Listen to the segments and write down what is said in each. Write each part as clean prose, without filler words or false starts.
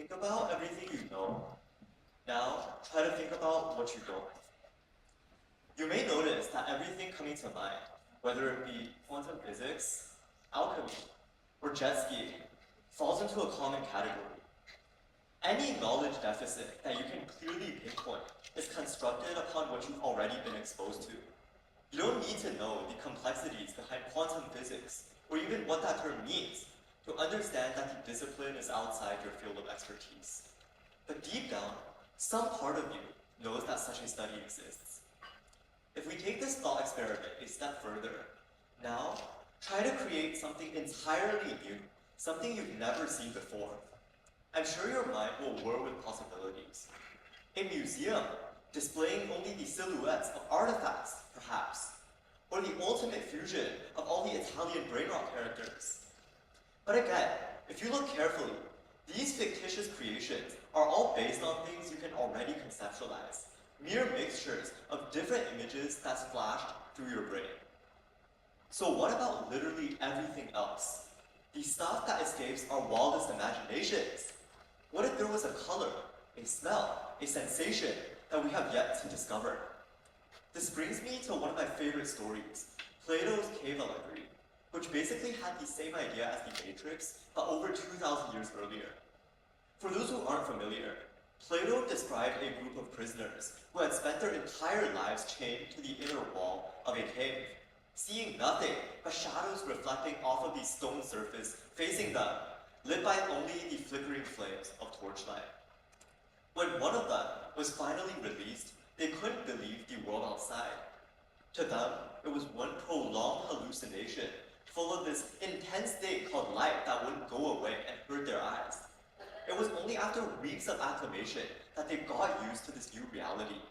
Think about everything you know. Now, try to think about what you don't. You may notice that everything coming to mind, whether it be quantum physics, alchemy, or jet skiing, falls into a common category. Any knowledge deficit that you can clearly pinpoint is constructed upon what you've already been exposed to. You don't need to know the complexities behind quantum physics, or even what that term means, to understand that the discipline is outside your field of expertise. But deep down, some part of you knows that such a study exists. If we take this thought experiment a step further, now try to create something entirely new, something you've never seen before. I'm sure your mind will whir with possibilities. A museum displaying only the silhouettes of artifacts, perhaps, or the ultimate fusion of all the Italian brain rot characters. But again, if you look carefully, these fictitious creations are all based on things you can already conceptualize, mere mixtures of different images that's flashed through your brain. So what about literally everything else? The stuff that escapes our wildest imaginations? What if there was a color, a smell, a sensation that we have yet to discover? This brings me to one of my favorite stories, Plato's Cave Allegory, which basically had the same idea as the Matrix, but over 2,000 years earlier. For those who aren't familiar, Plato described a group of prisoners who had spent their entire lives chained to the inner wall of a cave, seeing nothing but shadows reflecting off of the stone surface facing them, lit by only the flickering flames of torchlight. When one of them was finally released, they couldn't believe the world outside. To them, it was one prolonged hallucination, full of this intense state called light that wouldn't go away and hurt their eyes. It was only after weeks of acclimation that they got used to this new reality.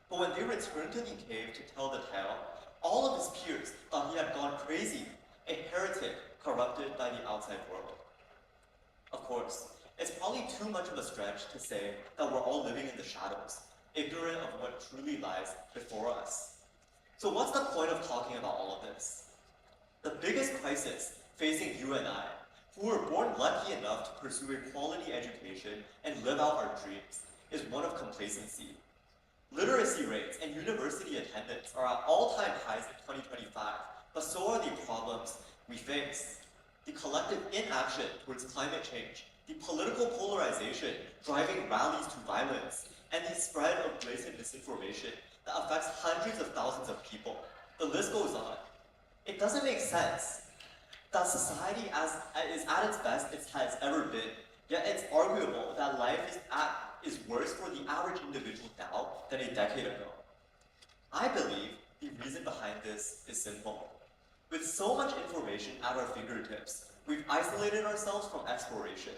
But when they returned to the cave to tell the tale, all of his peers thought he had gone crazy, a heretic corrupted by the outside world. Of course, it's probably too much of a stretch to say that we're all living in the shadows, ignorant of what truly lies before us. So what's the point of talking about all of this? The biggest crisis facing you and I, who were born lucky enough to pursue a quality education and live out our dreams, is one of complacency. Literacy rates and university attendance are at all-time highs in 2025, but so are the problems we face. The collective inaction towards climate change, the political polarization driving rallies to violence, and the spread of blatant misinformation that affects hundreds of thousands of people. The list goes on. It doesn't make sense that society is at its best it has ever been, yet it's arguable that life is worse for the average individual now than a decade ago. I believe the reason behind this is simple. With so much information at our fingertips, we've isolated ourselves from exploration.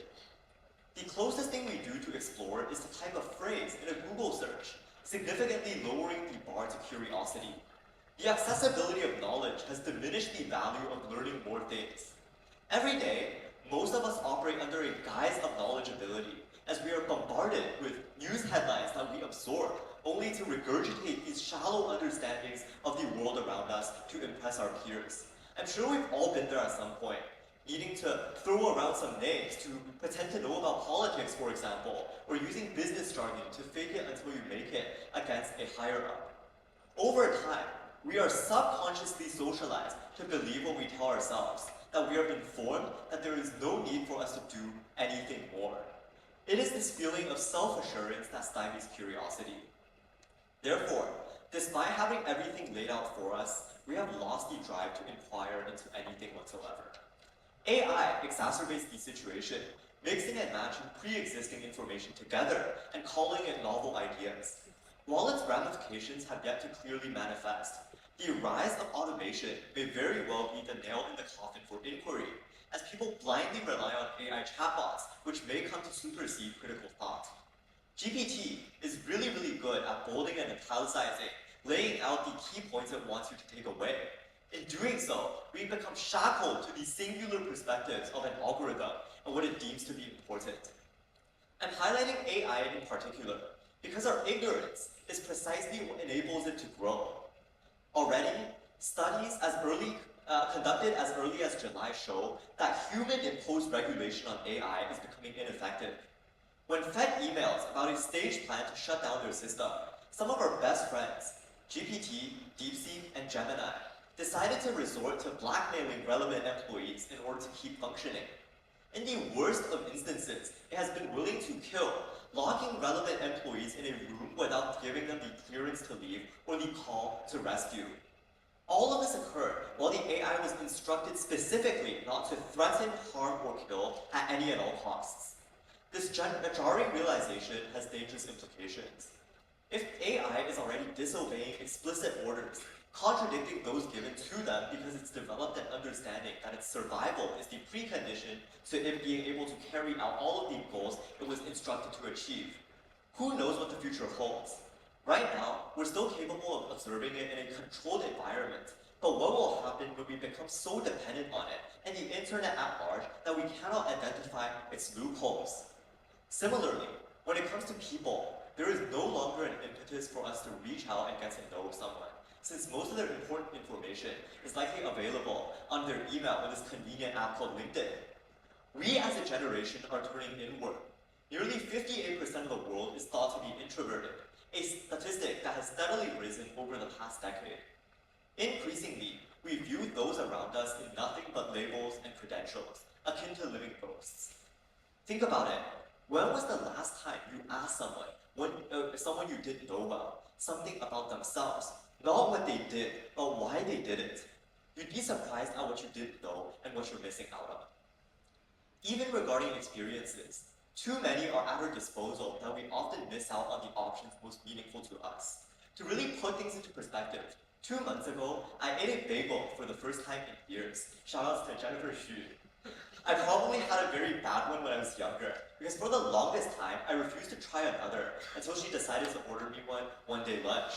The closest thing we do to explore is to type a phrase in a Google search, significantly lowering the bar to curiosity. The accessibility of knowledge has diminished the value of learning more things. Every day, most of us operate under a guise of knowledgeability, as we are bombarded with news headlines that we absorb, only to regurgitate these shallow understandings of the world around us to impress our peers. I'm sure we've all been there at some point, needing to throw around some names to pretend to know about politics, for example, or using business jargon to fake it until you make it against a higher up. Over time, we are subconsciously socialized to believe what we tell ourselves, that we are informed that there is no need for us to do anything more. It is this feeling of self-assurance that stymies curiosity. Therefore, despite having everything laid out for us, we have lost the drive to inquire into anything whatsoever. AI exacerbates the situation, mixing and matching pre-existing information together and calling it novel ideas. While its ramifications have yet to clearly manifest, the rise of automation may very well be the nail in the coffin for inquiry, as people blindly rely on AI chatbots, which may come to supersede critical thought. GPT is really good at bolding and italicizing, laying out the key points it wants you to take away. In doing so, we become shackled to the singular perspectives of an algorithm and what it deems to be important. I'm highlighting AI in particular because our ignorance is precisely what enables it to grow. Already, studies conducted as early as July show that human-imposed regulation on AI is becoming ineffective. When fed emails about a staged plan to shut down their system, some of our best friends, GPT, DeepSeek, and Gemini, decided to resort to blackmailing relevant employees in order to keep functioning. In the worst of instances, it has been willing to kill, locking relevant employees in a room without giving them the clearance to leave or the call to rescue. All of this occurred while the AI was instructed specifically not to threaten, harm, or kill at any and all costs. This jarring realization has dangerous implications. If AI is already disobeying explicit orders, contradicting those given to them because it's developed an understanding that its survival is the precondition to it being able to carry out all of the goals it was instructed to achieve, who knows what the future holds? Right now, we're still capable of observing it in a controlled environment, but what will happen when we become so dependent on it and the internet at large that we cannot identify its loopholes? Similarly, when it comes to people, there is no longer an impetus for us to reach out and get to know someone, since most of their important information is likely available on their email in this convenient app called LinkedIn. We as a generation are turning inward. Nearly 58% of the world is thought to be introverted, a statistic that has steadily risen over the past decade. Increasingly, we view those around us in nothing but labels and credentials, akin to living ghosts. Think about it. When was the last time you asked someone you didn't know about, something about themselves, not what they did, but why they did it? You'd be surprised at what you didn't know and what you're missing out on. Even regarding experiences, too many are at our disposal that we often miss out on the options most meaningful to us. To really put things into perspective, 2 months ago, I ate a bagel for the first time in years. Shoutouts to Jennifer Xu. I probably had a very bad one when I was younger, because for the longest time, I refused to try another until she decided to order me one day lunch.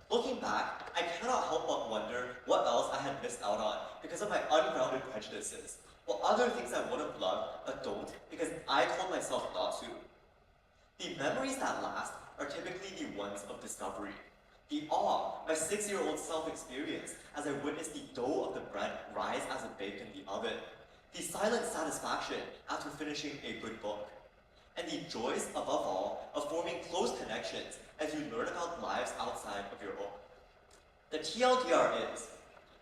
Looking back, I cannot help but wonder what else I had missed out on because of my ungrounded prejudices, or other things I would have loved but don't because I told myself not to. The memories that last are typically the ones of discovery. The awe my 6-year-old self experienced as I witnessed the dough of the bread rise as it baked in the oven. The silent satisfaction after finishing a good book. And the joys, above all, of forming close connections as you learn about lives outside of your own. The TLDR is,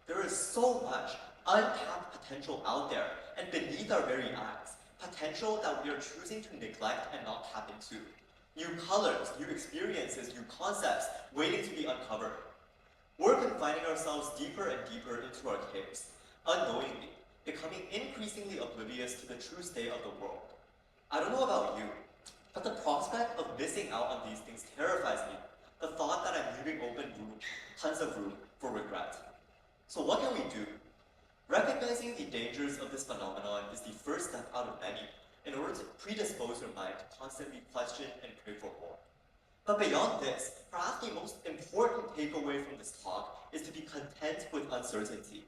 there is so much untapped potential out there and beneath our very eyes, potential that we are choosing to neglect and not tap into. New colors, new experiences, new concepts waiting to be uncovered. We're confining ourselves deeper and deeper into our caves, unknowingly, becoming increasingly oblivious to the true state of the world. I don't know about you, but the prospect of missing out on these things terrifies me. The thought that I'm leaving tons of room for regret. So what can we do? Recognizing the dangers of this phenomenon is the first step out of many in order to predispose your mind to constantly question and crave for more. But beyond this, perhaps the most important takeaway from this talk is to be content with uncertainty.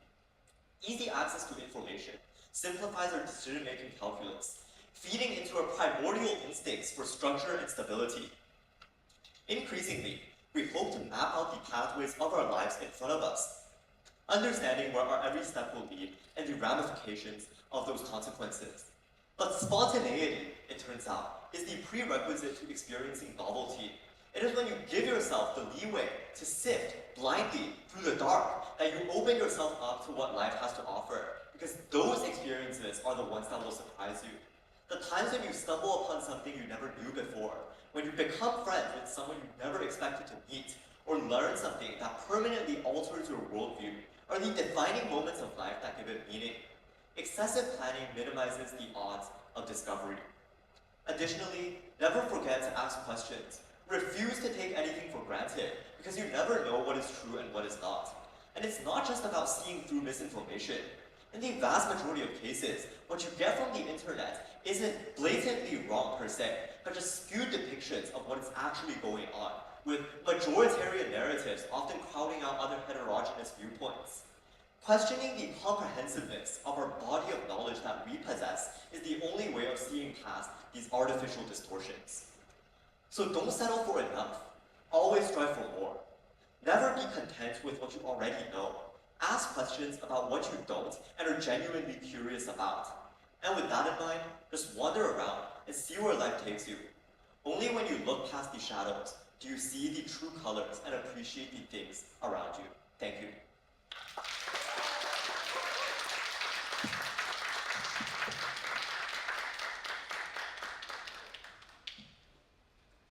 Easy access to information simplifies our decision-making calculus, feeding into our primordial instincts for structure and stability. Increasingly, we hope to map out the pathways of our lives in front of us, understanding where our every step will lead and the ramifications of those consequences. But spontaneity, it turns out, is the prerequisite to experiencing novelty. It is when you give yourself the leeway to sift blindly through the dark that you open yourself up to what life has to offer, because those experiences are the ones that will surprise you. The times when you stumble upon something you never knew before, when you become friends with someone you never expected to meet, or learn something that permanently alters your worldview, are the defining moments of life that give it meaning. Excessive planning minimizes the odds of discovery. Additionally, never forget to ask questions. Refuse to take anything for granted, because you never know what is true and what is not. And it's not just about seeing through misinformation. In the vast majority of cases, what you get from the internet isn't blatantly wrong per se, but just skewed depictions of what is actually going on, with majoritarian narratives often crowding out other heterogeneous viewpoints. Questioning the comprehensiveness of our body of knowledge that we possess is the only way of seeing past these artificial distortions. So don't settle for enough. Always strive for more. Never be content with what you already know. Ask questions about what you don't and are genuinely curious about. And with that in mind, just wander around and see where life takes you. Only when you look past the shadows do you see the true colors and appreciate the things around you. Thank you.